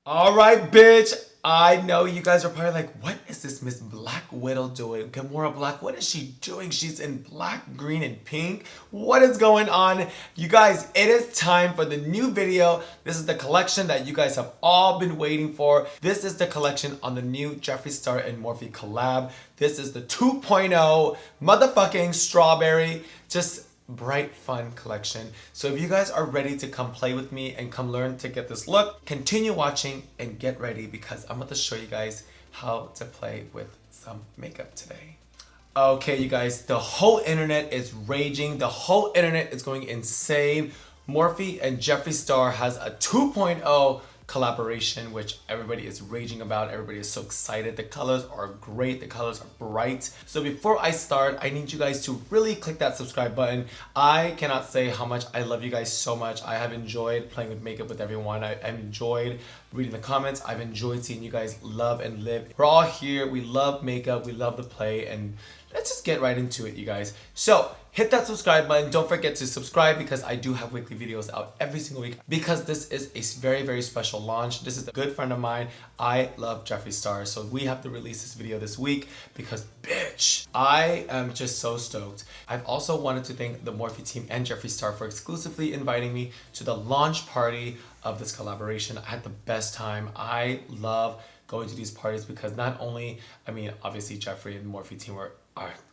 Alright, bitch. I know you guys are probably like, what is this Miss Black Widow doing? Kimora Blac, what is she doing? She's in black, green, and pink. What is going on? You guys, it is time for the new video. This is the collection that you guys have all been waiting for. This is the collection on the new Jeffree Star and Morphe collab. This is the 2.0 motherfucking strawberry. Just bright fun collection. So if you guys are ready to come play with me and come learn to get this look, continue watching and get ready because I'm about to show you guys how to play with some makeup today. Okay, you guys, the whole internet is raging. The whole internet is going insane. Morphe and Jeffree Star has a 2.0 collaboration, which everybody is raging about. Everybody is so excited. The colors are great. The colors are bright. So before I start, I need you guys to really click that subscribe button. I cannot say how much I love you guys so much. I have enjoyed playing with makeup with everyone. I've enjoyed reading the comments. I've enjoyed seeing you guys love and live. We're all here. We love makeup. We love the play, and let's just get right into it, you guys. So hit that subscribe button. Don't forget to subscribe because I do have weekly videos out every single week because this is a very, very special launch. This is a good friend of mine. I love Jeffree Star. So we have to release this video this week because bitch, I am just so stoked. I've also wanted to thank the Morphe team and Jeffree Star for exclusively inviting me to the launch party of this collaboration. I had the best time. I love going to these parties because not only, I mean, obviously Jeffree and Morphe team are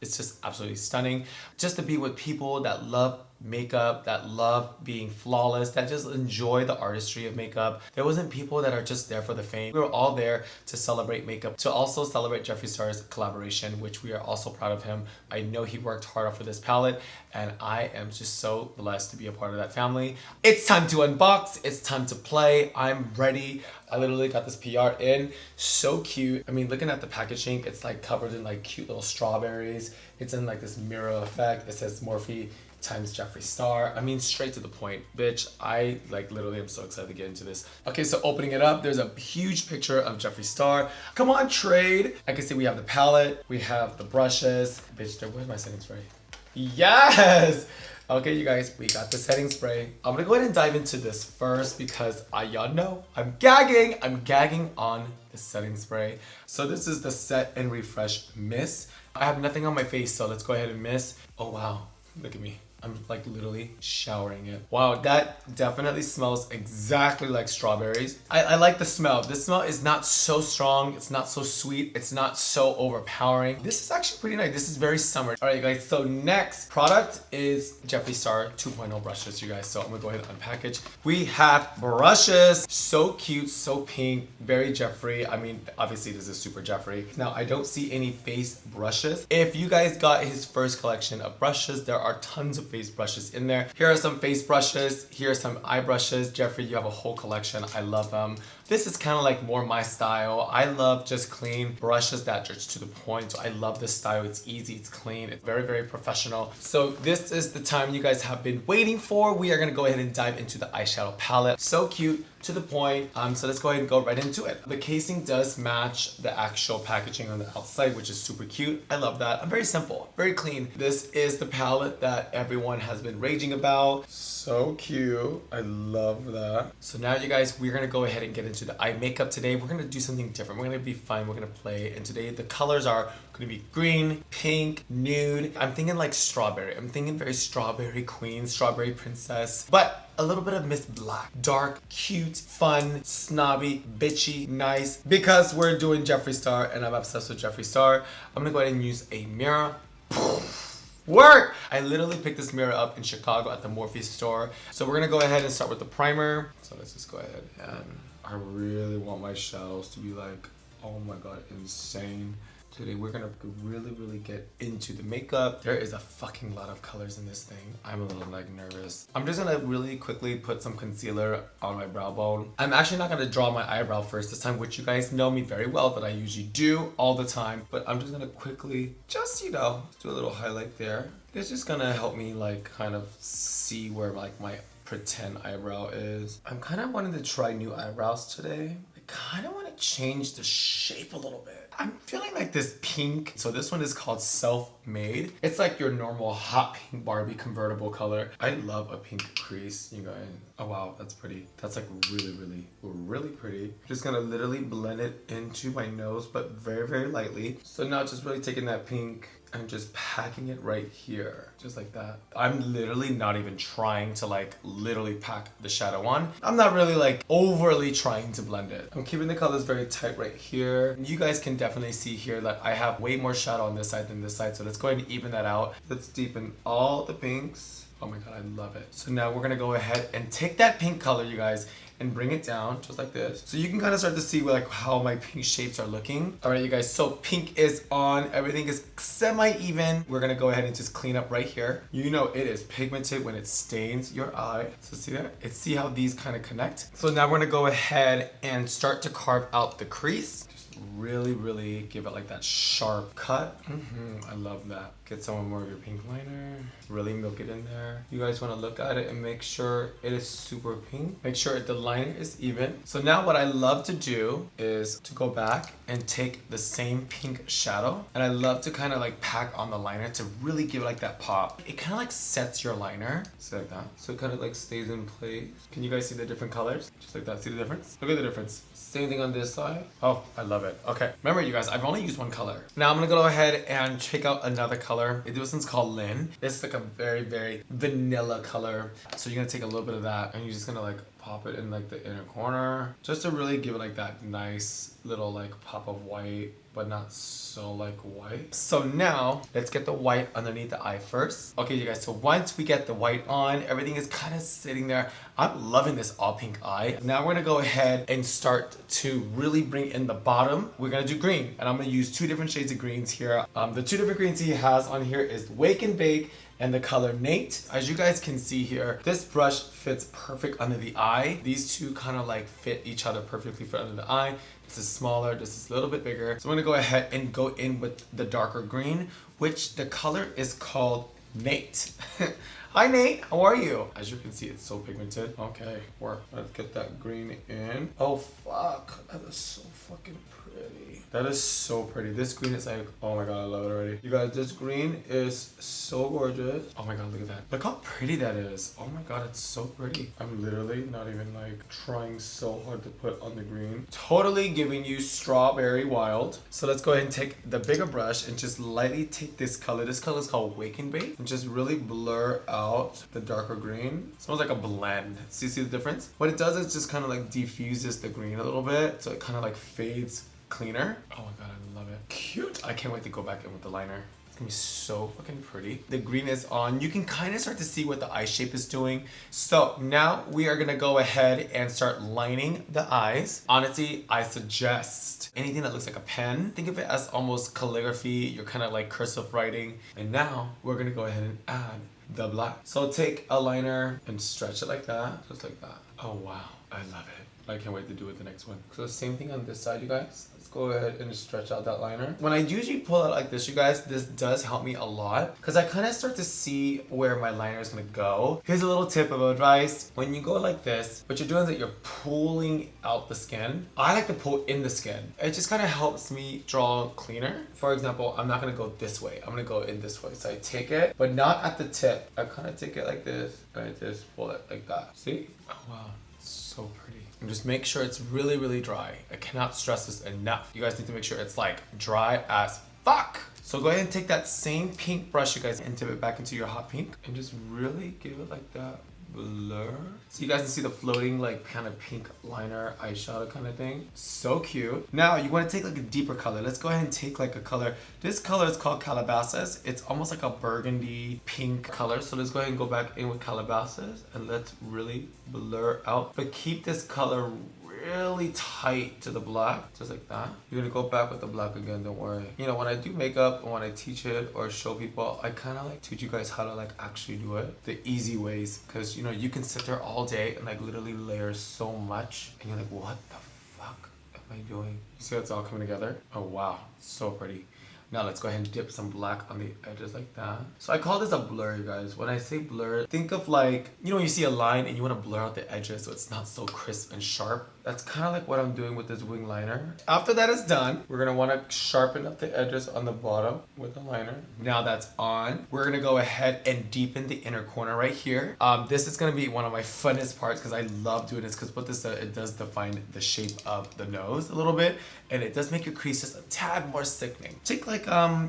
it's just absolutely stunning. Just to be with people that love makeup, that love being flawless, that just enjoy the artistry of makeup. There wasn't people that are just there for the fame. We were all there to celebrate makeup, to also celebrate Jeffree Star's collaboration, which we are also proud of him. I know he worked hard for this palette, and I am just so blessed to be a part of that family. It's time to unbox. It's time to play. I'm ready. I literally got this PR in. So cute. I mean, looking at the packaging, it's like covered in like cute little strawberries. It's in like this mirror effect. It says Morphe times Jeffree Star. I mean, straight to the point, bitch. I like literally am so excited to get into this. Okay, so opening it up, there's a huge picture of Jeffree Star. Come on, trade. I can see we have the palette, we have the brushes. Bitch, where's my setting spray? Yes! Okay, you guys, we got the setting spray. I'm gonna go ahead and dive into this first because y'all know I'm gagging. I'm gagging on the setting spray. So this is the Set and Refresh Mist. I have nothing on my face, so let's go ahead and mist. Oh wow, look at me. I'm like literally showering it. Wow, that definitely smells exactly like strawberries. I like the smell. The smell is not so strong. It's not so sweet. It's not so overpowering. This is actually pretty nice. This is very summer. All right, guys. So next product is Jeffree Star 2.0 brushes, you guys. So I'm gonna go ahead and unpackage. We have brushes. So cute, so pink, very Jeffree. I mean, obviously this is super Jeffree. Now, I don't see any face brushes. If you guys got his first collection of brushes, there are tons of face brushes in there. Here are some face brushes. Here are some eye brushes. Jeffree, you have a whole collection. I love them. This is kind of like more my style. I love just clean brushes that are just to the point. So I love this style. It's easy, it's clean, it's very, very professional. So this is the time you guys have been waiting for. We are gonna go ahead and dive into the eyeshadow palette. So cute, to the point. So let's go ahead and go right into it. The casing does match the actual packaging on the outside, which is super cute. I love that. I'm very simple, very clean. This is the palette that everyone has been raging about. So cute. I love that. So now you guys, we're gonna go ahead and get into the eye makeup today. We're gonna do something different. We're gonna be fun. We're gonna play. And today the colors are gonna be green, pink, nude. I'm thinking like strawberry. I'm thinking very strawberry queen, strawberry princess, but a little bit of Miss Black. Dark, cute, fun, snobby, bitchy, nice. Because we're doing Jeffree Star and I'm obsessed with Jeffree Star, I'm gonna go ahead and use a mirror. Work! I literally picked this mirror up in Chicago at the Morphe store. So we're gonna go ahead and start with the primer. So let's just go ahead and I really want my shadows to be like, oh my god, insane. Today we're gonna really get into the makeup. There is a fucking lot of colors in this thing. I'm a little like nervous. I'm just gonna really quickly put some concealer on my brow bone. I'm actually not gonna draw my eyebrow first this time, which you guys know me very well that I usually do all the time. But I'm just gonna quickly, just, you know, do a little highlight there. It's just gonna help me like kind of see where like my pretend eyebrow is. I'm kind of wanting to try new eyebrows today. kind of want to change the shape a little bit. I'm feeling like this pink. So this one is called Self-Made. It's like your normal hot pink Barbie convertible color. I love a pink crease, you guys. Oh wow, that's pretty. That's like really, really, really pretty. I'm just gonna literally blend it into my nose, but very, very lightly. So now just really taking that pink and just packing it right here, just like that. I'm literally not even trying to like literally pack the shadow on. I'm not really like overly trying to blend it. I'm keeping the colors very tight right here. You guys can definitely see here that I have way more shadow on this side than this side. So let's go ahead and even that out. Let's deepen all the pinks. Oh my God, I love it. So now we're gonna go ahead and take that pink color, you guys, and bring it down just like this. So you can kind of start to see like how my pink shapes are looking. All right, you guys, so pink is on. Everything is semi-even. We're gonna go ahead and just clean up right here. You know it is pigmented when it stains your eye. So see that? See how these kind of connect? So now we're gonna go ahead and start to carve out the crease. Really, really give it like that sharp cut. I love that. Get some more of your pink liner. Really milk it in there. You guys want to look at it and make sure it is super pink. Make sure the liner is even. So now what I love to do is to go back and take the same pink shadow. And I love to kind of like pack on the liner to really give it like that pop. It kind of like sets your liner. Just like that. So it kind of like stays in place. Can you guys see the different colors? Just like that. See the difference? Look at the difference. Same thing on this side. Oh, I love it. Okay, remember you guys, I've only used one color. Now I'm gonna go ahead and check out another color. This one's called Lynn. It's like a very, very vanilla color. So you're gonna take a little bit of that and you're just gonna like pop it in like the inner corner just to really give it like that nice little like pop of white, but not so like white. So now let's get the white underneath the eye first. Okay, you guys, so once we get the white on, everything is kind of sitting there. I'm loving this all pink eye. Now we're gonna go ahead and start to really bring in the bottom. We're gonna do green, and I'm gonna use two different shades of greens here. The two different greens he has on here is Wake and Bake and the color Nate. As you guys can see here, this brush fits perfect under the eye. These two kind of like fit each other perfectly for under the eye. This is smaller, this is a little bit bigger. So I'm gonna go ahead and go in with the darker green, which the color is called Nate. Hi Nate, how are you? As you can see, it's so pigmented. Okay, work. Let's get that green in. Oh fuck, that is so fucking pretty. That is so pretty. This green is like, oh my god, I love it already. You guys, this green is so gorgeous. Oh my god, look at that. Look how pretty that is. Oh my god, it's so pretty. I'm literally not even like trying so hard to put on the green. Totally giving you Strawberry Wild. So let's go ahead and take the bigger brush and just lightly take this color. This color is called Wake and Bake. And just really blur out the darker green. It smells like a blend. See the difference? What it does is just kind of like diffuses the green a little bit. So it kind of like fades cleaner. Oh my god, I love it. Cute. I can't wait to go back in with the liner. It's gonna be so fucking pretty. The green is on. You can kind of start to see what the eye shape is doing. So now we are gonna go ahead and start lining the eyes. Honestly, I suggest anything that looks like a pen. Think of it as almost calligraphy. You're kind of like cursive writing. And now we're gonna go ahead and add the black. So take a liner and stretch it like that, just like that. Oh wow, I love it. I can't wait to do it the next one. So same thing on this side, you guys. Let's go ahead and stretch out that liner. When I usually pull it like this, you guys, this does help me a lot because I kind of start to see where my liner is gonna go. Here's a little tip of advice. When you go like this, what you're doing is that you're pulling out the skin. I like to pull in the skin. It just kind of helps me draw cleaner. For example, I'm not gonna go this way. I'm gonna go in this way. So I take it, but not at the tip. I kind of take it like this and I just pull it like that. See? Oh wow, it's so pretty. And just make sure it's really, really dry. I cannot stress this enough. You guys need to make sure it's like dry as fuck. So go ahead and take that same pink brush, you guys, and dip it back into your hot pink and just really give it like that blur. So you guys can see the floating like kind of pink liner eyeshadow kind of thing. So cute. Now you want to take like a deeper color. Let's go ahead and take like a color. This color is called Calabasas. It's almost like a burgundy pink color. So let's go ahead and go back in with Calabasas and let's really blur out. But keep this color really tight to the black, just like that. You're gonna go back with the black again, don't worry. You know, when I do makeup and when I teach it or show people, I kind of like teach you guys how to like actually do it the easy ways, because you know, you can sit there all day and like literally layer so much and you're like, what the fuck am I doing? You see how it's all coming together? Oh wow, so pretty. Now let's go ahead and dip some black on the edges like that. So I call this a blur, you guys. When I say blur, think of like, you know, when you see a line and you want to blur out the edges so it's not so crisp and sharp. That's kind of like what I'm doing with this wing liner. After that is done, we're gonna want to sharpen up the edges on the bottom with the liner. Now that's on, we're gonna go ahead and deepen the inner corner right here. This is gonna be one of my funnest parts because I love doing this, because what this does, it does define the shape of the nose a little bit, and it does make your creases a tad more sickening. Take like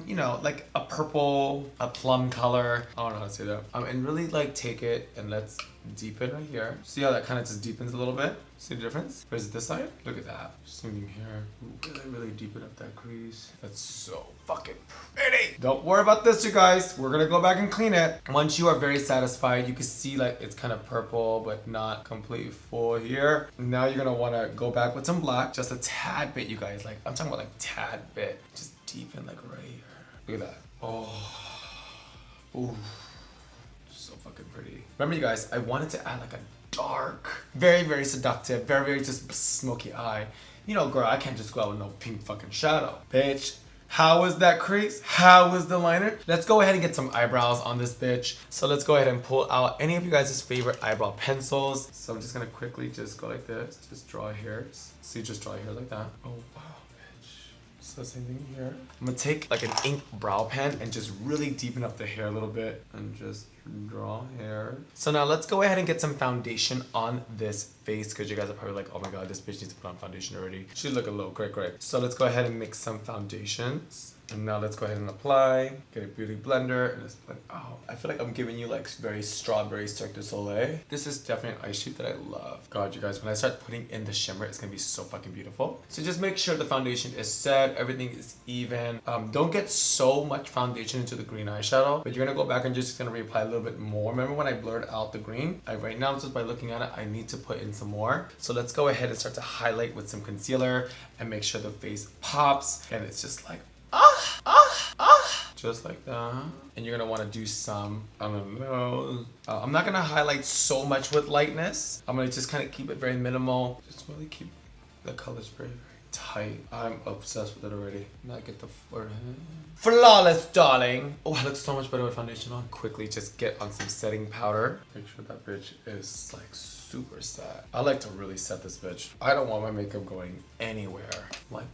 you know, like a purple, a plum color, I don't know how to say that, and really like take it and let's deepen right here. See how that kind of just deepens a little bit? See the difference? Where's this side? Look at that. Same thing here. Really deepen up that crease. That's so fucking pretty. Don't worry about this, you guys. We're gonna go back and clean it. Once you are very satisfied, you can see like it's kind of purple, but not completely full here. Now you're gonna wanna go back with some black, just a tad bit, you guys. Like, I'm talking about like tad bit. Just deepen like right here. Look at that. Oh. Ooh. So fucking pretty. Remember, you guys, I wanted to add like a dark, very, very seductive, very, very just smoky eye. You know, girl, I can't just go out with no pink fucking shadow. Bitch, how was that crease? How was the liner? Let's go ahead and get some eyebrows on this bitch. So let's go ahead and pull out any of you guys' favorite eyebrow pencils. So I'm just gonna quickly just go like this. Just draw hairs. See, just draw hair like that. Oh, wow. So same thing here. I'm gonna take like an ink brow pen and just really deepen up the hair a little bit and just draw hair. So now let's go ahead and get some foundation on this face, because you guys are probably like, oh my god, this bitch needs to put on foundation already. She look a little cray. So let's go ahead and mix some foundations. And now let's go ahead and apply. Get a beauty blender and just blend out. I feel like I'm giving you like very strawberry Cirque du Soleil. This is definitely an eye shape that I love. God, you guys, when I start putting in the shimmer, it's gonna be so fucking beautiful. So just make sure the foundation is set, everything is even. Don't get so much foundation into the green eyeshadow, but you're gonna go back and just gonna reapply a little bit more. Remember when I blurred out the green? Right now, just by looking at it, I need to put in some more. So let's go ahead and start to highlight with some concealer and make sure the face pops. And it's just like, just like that. And you're gonna want to do some on the nose. I'm not gonna highlight so much with lightness. I'm gonna just kind of keep it very minimal. Just really keep the colors very, very tight. I'm obsessed with it already. Now get the forehead. Flawless, darling. Oh, I look so much better with foundation on. Quickly just get on some setting powder. Make sure that bitch is like super set. I like to really set this bitch. I don't want my makeup going anywhere. Like,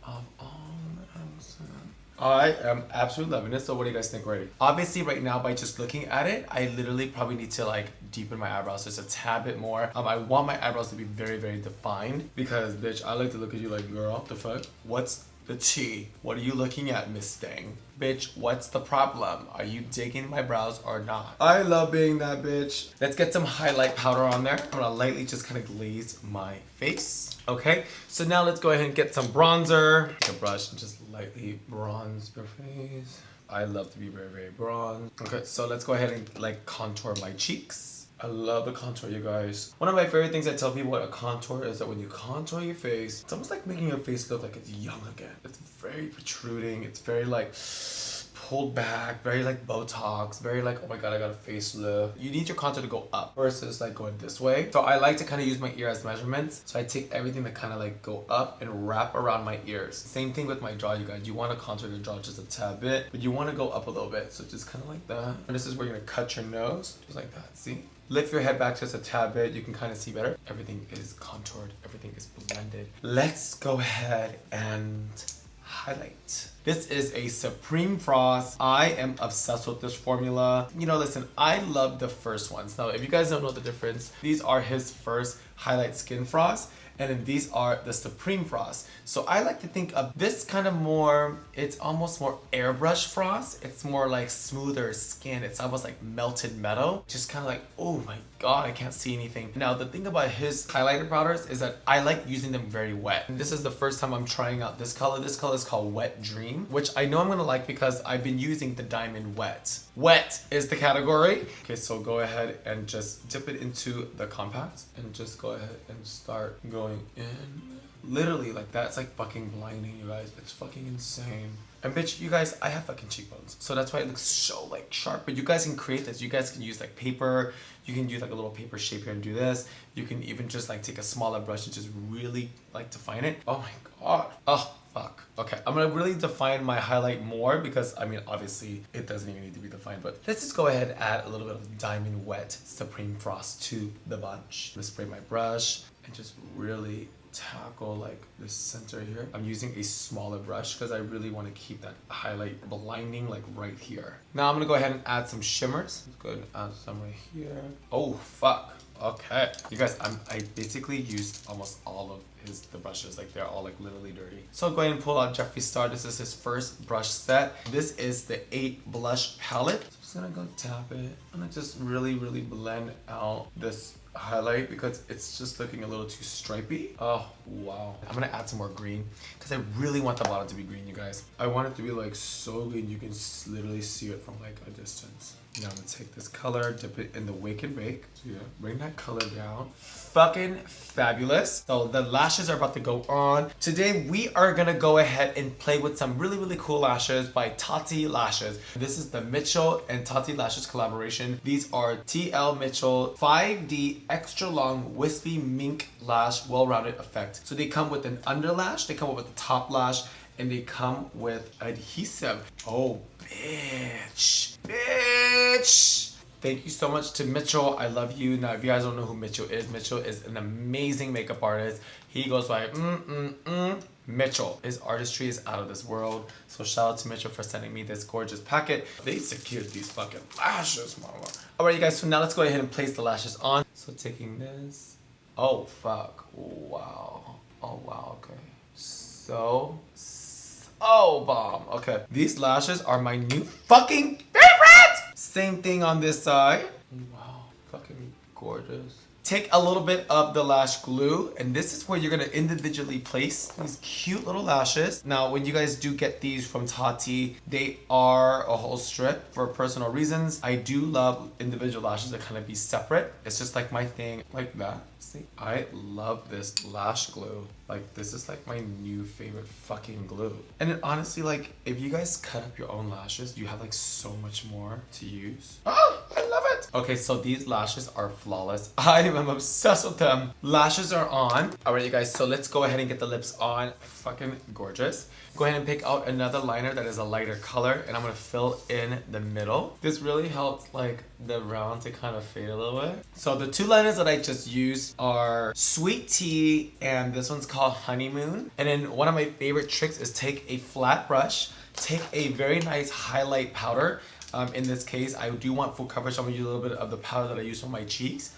I am absolutely loving this. So what do you guys think already? Obviously right now, by just looking at it, I literally probably need to like deepen my eyebrows just a tad bit more. I want my eyebrows to be very, very defined, because bitch, I like to look at you like, girl, the fuck? What's the tea? What are you looking at, Miss Thing? Bitch, what's the problem? Are you digging my brows or not? I love being that bitch. Let's get some highlight powder on there. I'm gonna lightly just kind of glaze my face. Okay, so now let's go ahead and get some bronzer. Take a brush and just lightly bronze your face. I love to be very, very bronzed. Okay, so let's go ahead and like contour my cheeks. I love the contour, you guys. One of my favorite things I tell people what a contour is that when you contour your face, it's almost like making your face look like it's young again. It's very protruding. It's very like pulled back, very like Botox, very like, oh my god, I got a facelift. You need your contour to go up versus like going this way. So I like to kind of use my ear as measurements. So I take everything that kind of like go up and wrap around my ears. Same thing with my jaw, you guys. You want to contour your jaw just a tad bit, but you want to go up a little bit. So just kind of like that. And this is where you're gonna cut your nose, just like that, see? Lift your head back just a tad bit. You can kind of see better. Everything is contoured. Everything is blended. Let's go ahead and highlight. This is a Supreme Frost. I am obsessed with this formula. You know, listen, I love the first ones. Now, if you guys don't know the difference, these are his first highlight skin frost, and then these are the Supreme Frost. So I like to think of this kind of more, it's almost more airbrush frost. It's more like smoother skin. It's almost like melted metal. Just kind of like, oh my god, I can't see anything. Now, the thing about his highlighter powders is that I like using them very wet. And this is the first time I'm trying out this color. This color is called Wet Dream, which I know I'm gonna like because I've been using the Diamond Wet. Wet is the category. Okay, so go ahead and just dip it into the compact and just go ahead and start going in. Literally like that. It's like fucking blinding, you guys. It's fucking insane. And bitch, you guys, I have fucking cheekbones. So that's why it looks so like sharp. But you guys can create this. You guys can use like paper. You can use like a little paper shape here and do this. You can even just like take a smaller brush and just really like define it. Oh my god. Oh, fuck. Okay, I'm gonna really define my highlight more because, I mean, obviously it doesn't even need to be defined, but let's just go ahead and add a little bit of Diamond Wet Supreme Frost to the bunch. I'm gonna spray my brush and just really tackle like the center here. I'm using a smaller brush because I really want to keep that highlight blinding like right here. Now I'm gonna go ahead and add some shimmers. Let's go ahead and add some right here. Oh fuck. Okay, you guys, I basically used almost all of the brushes, like they're all like literally dirty. So I'll go ahead and pull out Jeffree Star. This is his first brush set. This is the 8 blush palette. So I'm just gonna go tap it. I'm gonna just really blend out this highlight because it's just looking a little too stripy. Oh wow. I'm gonna add some more green because I really want the bottom to be green, you guys. I want it to be like so green you can literally see it from like a distance. Now I'm gonna take this color, dip it in the Wake and Bake. So yeah, bring that color down. Fucking fabulous. So the lashes are about to go on. Today we are gonna go ahead and play with some really cool lashes by Tati Lashes. This is the Mitchell and Tati Lashes collaboration. These are TL Mitchell 5D extra long wispy mink lash well-rounded effect. So they come with an underlash, they come with a top lash, and they come with adhesive. Oh, bitch. Thank you so much to Mitchell. I love you. Now, if you guys don't know who Mitchell is an amazing makeup artist. He goes by Mitchell. His artistry is out of this world. So shout out to Mitchell for sending me this gorgeous packet. They secured these fucking lashes, mama. Alright, you guys, so now let's go ahead and place the lashes on. So taking this. Oh, fuck. Wow. Oh, wow, okay. So bomb. Okay. These lashes are my new fucking favorite! Same thing on this side. Wow. Fucking gorgeous. Take a little bit of the lash glue, and this is where you're gonna individually place these cute little lashes. Now, when you guys do get these from Tati, they are a whole strip for personal reasons. I do love individual lashes that kind of be separate. It's just like my thing, like that. See, I love this lash glue. Like, this is like my new favorite fucking glue. And then honestly, like, if you guys cut up your own lashes, you have like so much more to use. Oh, I love it. Okay, so these lashes are flawless. I am obsessed with them. Lashes are on. All right, you guys, so let's go ahead and get the lips on. Fucking gorgeous. Go ahead and pick out another liner that is a lighter color, and I'm gonna fill in the middle. This really helps like the round to kind of fade a little bit. So the 2 liners that I just used are Sweet Tea, and this one's called Honeymoon. And then one of my favorite tricks is take a flat brush, take a very nice highlight powder. In this case, I do want full coverage, so I'm gonna use a little bit of the powder that I use on my cheeks.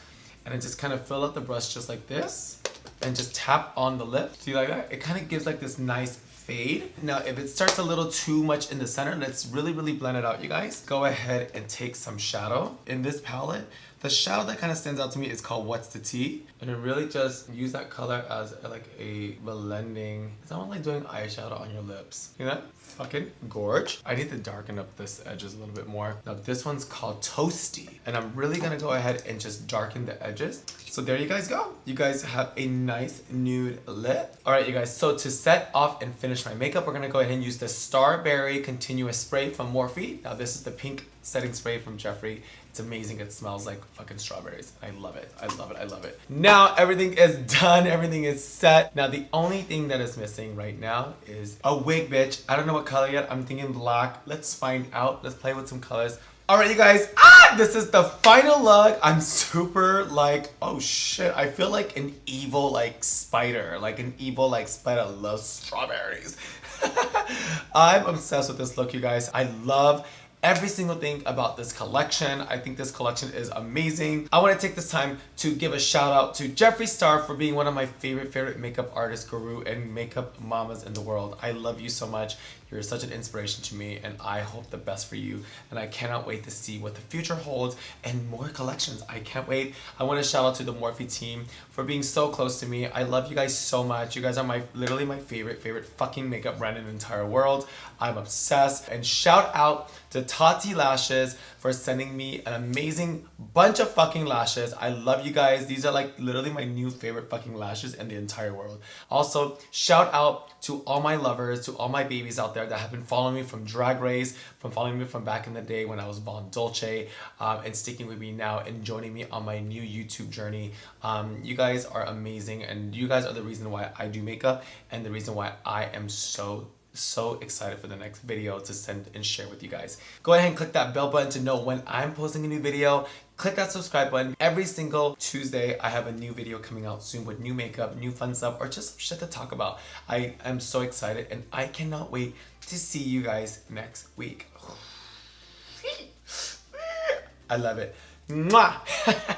And I just kind of fill out the brush just like this, and just tap on the lip. See, like that? It kind of gives like this nice fade. Now, if it starts a little too much in the center, let's really blend it out, you guys. Go ahead and take some shadow. In this palette, the shadow that kind of stands out to me is called What's the Tea? And then really just use that color as like a blending. It's almost like doing eyeshadow on your lips. You know? Fucking gorge. I need to darken up this edges a little bit more. Now this one's called Toasty. And I'm really gonna go ahead and just darken the edges. So there you guys go. You guys have a nice nude lip. All right, you guys, so to set off and finish my makeup, we're gonna go ahead and use the Starberry Continuous Spray from Morphe. Now this is the pink setting spray from Jeffree. It's amazing. It smells like fucking strawberries. I love it. I love it. I love it. Now everything is done. Everything is set. Now the only thing that is missing right now is a wig, bitch. I don't know what color yet. I'm thinking black. Let's find out. Let's play with some colors. All right, you guys. This is the final look. I'm super like, oh shit. I feel like an evil like spider. Like an evil like spider loves strawberries. I'm obsessed with this look, you guys. I love every single thing about this collection. I think this collection is amazing. I want to take this time to give a shout out to Jeffree Star for being one of my favorite makeup artists, guru, and makeup mamas in the world. I love you so much. You're such an inspiration to me, and I hope the best for you. And I cannot wait to see what the future holds and more collections. I can't wait. I want to shout out to the Morphe team for being so close to me. I love you guys so much. You guys are literally my favorite fucking makeup brand in the entire world. I'm obsessed. And shout out to Tati Lashes for sending me an amazing bunch of fucking lashes. I love you guys. These are like literally my new favorite fucking lashes in the entire world. Also, shout out to all my lovers, to all my babies out there that have been following me from Drag Race, from following me from back in the day when I was Von Dolce, and sticking with me now and joining me on my new YouTube journey. You guys are amazing, and you guys are the reason why I do makeup and the reason why I am so so excited for the next video to send and share with you guys. Go ahead and click that bell button to know when I'm posting a new video. Click that subscribe button. Every single Tuesday, I have a new video coming out soon with new makeup, new fun stuff, or just shit to talk about. I am so excited and I cannot wait to see you guys next week. I love it. Mwah!